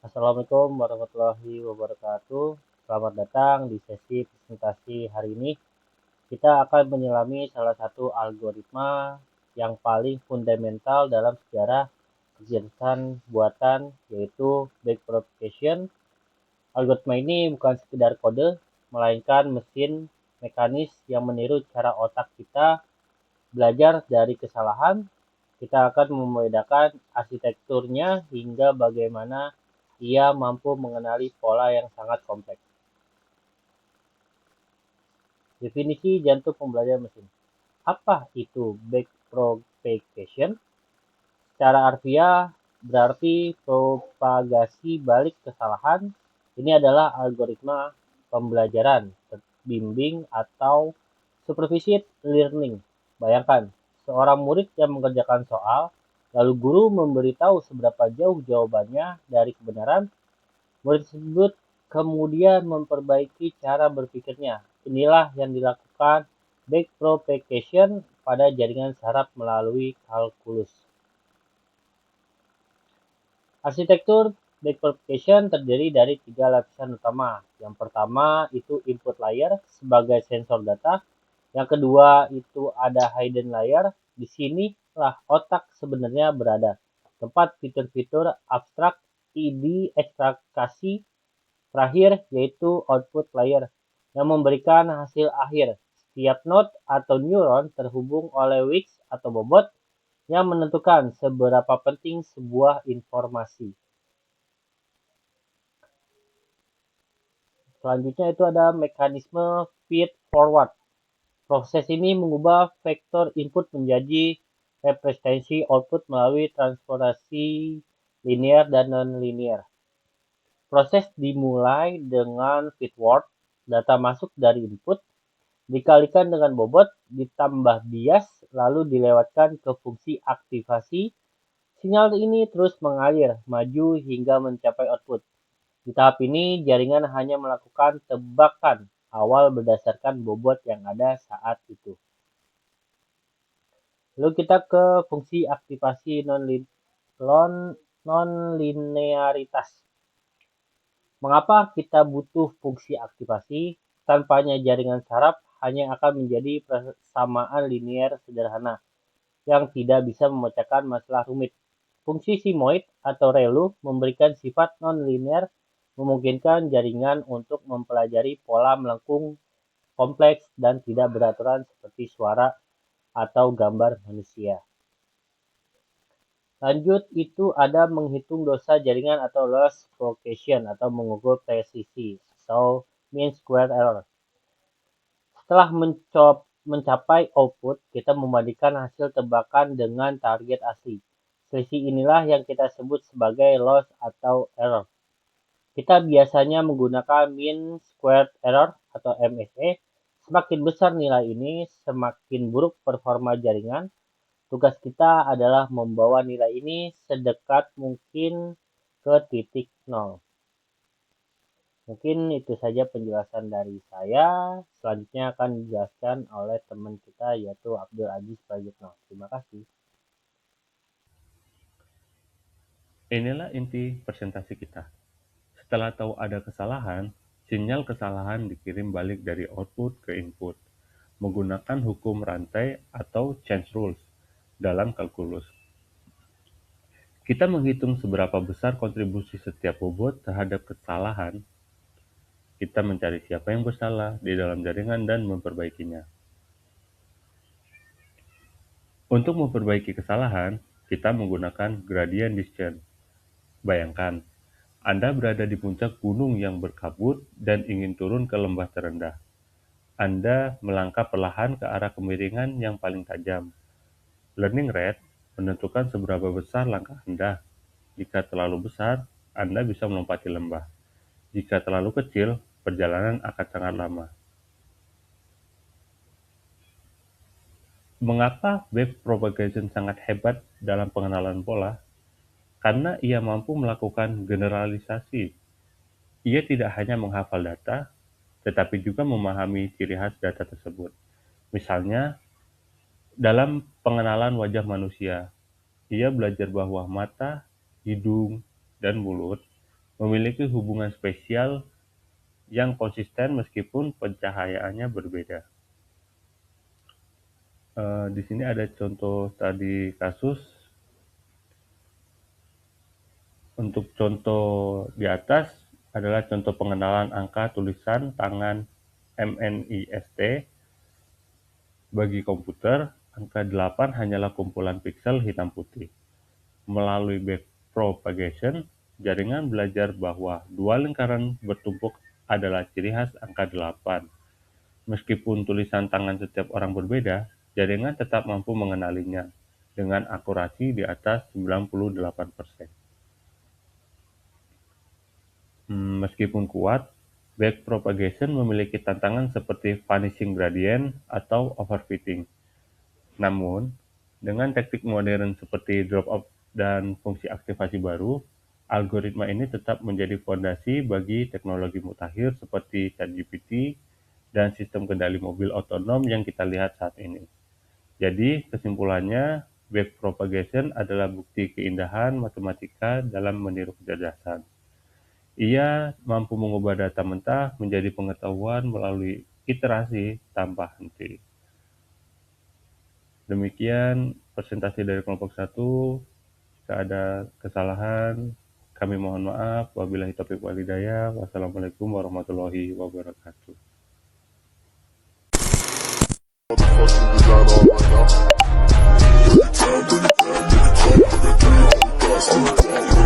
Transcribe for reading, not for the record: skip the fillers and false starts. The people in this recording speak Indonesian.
Assalamualaikum warahmatullahi wabarakatuh. Selamat datang di sesi presentasi hari ini. Kita akan menyelami salah satu algoritma yang paling fundamental dalam sejarah kecerdasan buatan, yaitu backpropagation. Algoritma ini bukan sekedar kode, melainkan mesin mekanis yang meniru cara otak kita belajar dari kesalahan. Kita akan membedakan arsitekturnya hingga bagaimana ia mampu mengenali pola yang sangat kompleks. Definisi jantung pembelajaran mesin. Apa itu backpropagation? Secara harfiah berarti propagasi balik kesalahan. Ini adalah algoritma pembelajaran bimbing atau supervised learning. Bayangkan, seorang murid yang mengerjakan soal, lalu guru memberitahu seberapa jauh jawabannya dari kebenaran. Murid tersebut kemudian memperbaiki cara berpikirnya. Inilah yang dilakukan backpropagation pada jaringan saraf melalui kalkulus. Arsitektur backpropagation terdiri dari 3 lapisan utama. Yang pertama itu input layer sebagai sensor data. Yang kedua itu ada hidden layer. Di sinilah otak sebenarnya berada. Tempat fitur-fitur abstrak, ide, ekstrakasi. Terakhir yaitu output layer yang memberikan hasil akhir. Setiap node atau neuron terhubung oleh wix atau bobot yang menentukan seberapa penting sebuah informasi. Selanjutnya itu ada mekanisme feed forward. Proses ini mengubah vektor input menjadi representasi output melalui transformasi linear dan non-linear. Proses dimulai dengan feedward, data masuk dari input, dikalikan dengan bobot, ditambah bias, lalu dilewatkan ke fungsi aktivasi. Sinyal ini terus mengalir, maju hingga mencapai output. Di tahap ini, jaringan hanya melakukan tebakan awal berdasarkan bobot yang ada saat itu. Lalu kita ke fungsi aktivasi non-linearitas. Mengapa kita butuh fungsi aktivasi? Tanpanya jaringan saraf hanya akan menjadi persamaan linear sederhana yang tidak bisa memecahkan masalah rumit. Fungsi sigmoid atau ReLU memberikan sifat non-linear, memungkinkan jaringan untuk mempelajari pola melengkung kompleks dan tidak beraturan seperti suara atau gambar manusia. Lanjut itu ada menghitung dosa jaringan atau loss provocation atau mengukur presisi atau mean square error. Setelah mencapai output, kita membandingkan hasil tebakan dengan target asli. Selisih inilah yang kita sebut sebagai loss atau error. Kita biasanya menggunakan mean squared error atau MSE. Semakin besar nilai ini, semakin buruk performa jaringan. Tugas kita adalah membawa nilai ini sedekat mungkin ke titik nol. Mungkin itu saja penjelasan dari saya. Selanjutnya akan dijelaskan oleh teman kita yaitu Abdul Aziz Prayitno. Terima kasih. Inilah inti presentasi kita. Setelah tahu ada kesalahan, sinyal kesalahan dikirim balik dari output ke input menggunakan hukum rantai atau chain rules dalam kalkulus. Kita menghitung seberapa besar kontribusi setiap bobot terhadap kesalahan. Kita mencari siapa yang bersalah di dalam jaringan dan memperbaikinya. Untuk memperbaiki kesalahan, kita menggunakan gradient descent. Bayangkan, Anda berada di puncak gunung yang berkabut dan ingin turun ke lembah terendah. Anda melangkah perlahan ke arah kemiringan yang paling tajam. Learning rate menentukan seberapa besar langkah Anda. Jika terlalu besar, Anda bisa melompati lembah. Jika terlalu kecil, perjalanan akan sangat lama. Mengapa wave propagation sangat hebat dalam pengenalan pola? Karena ia mampu melakukan generalisasi. Ia tidak hanya menghafal data, tetapi juga memahami ciri khas data tersebut. Misalnya, dalam pengenalan wajah manusia, ia belajar bahwa mata, hidung, dan mulut memiliki hubungan spesial yang konsisten meskipun pencahayaannya berbeda. Di sini ada contoh studi kasus. Untuk contoh di atas adalah contoh pengenalan angka tulisan tangan MNIST. Bagi komputer, angka 8 hanyalah kumpulan piksel hitam putih. Melalui backpropagation, jaringan belajar bahwa dua lingkaran bertumpuk adalah ciri khas angka 8. Meskipun tulisan tangan setiap orang berbeda, jaringan tetap mampu mengenalinya dengan akurasi di atas 98%. Meskipun kuat, backpropagation memiliki tantangan seperti vanishing gradient atau overfitting. Namun, dengan teknik modern seperti drop-off dan fungsi aktivasi baru, algoritma ini tetap menjadi fondasi bagi teknologi mutakhir seperti ChatGPT dan sistem kendali mobil otonom yang kita lihat saat ini. Jadi, kesimpulannya, backpropagation adalah bukti keindahan matematika dalam meniru kecerdasan. Ia mampu mengubah data mentah menjadi pengetahuan melalui iterasi tanpa henti. Demikian presentasi dari kelompok 1. Jika ada kesalahan, kami mohon maaf. Wabillahi taufiq wal hidayah. Wassalamualaikum warahmatullahi wabarakatuh. Motherfucking design all right now.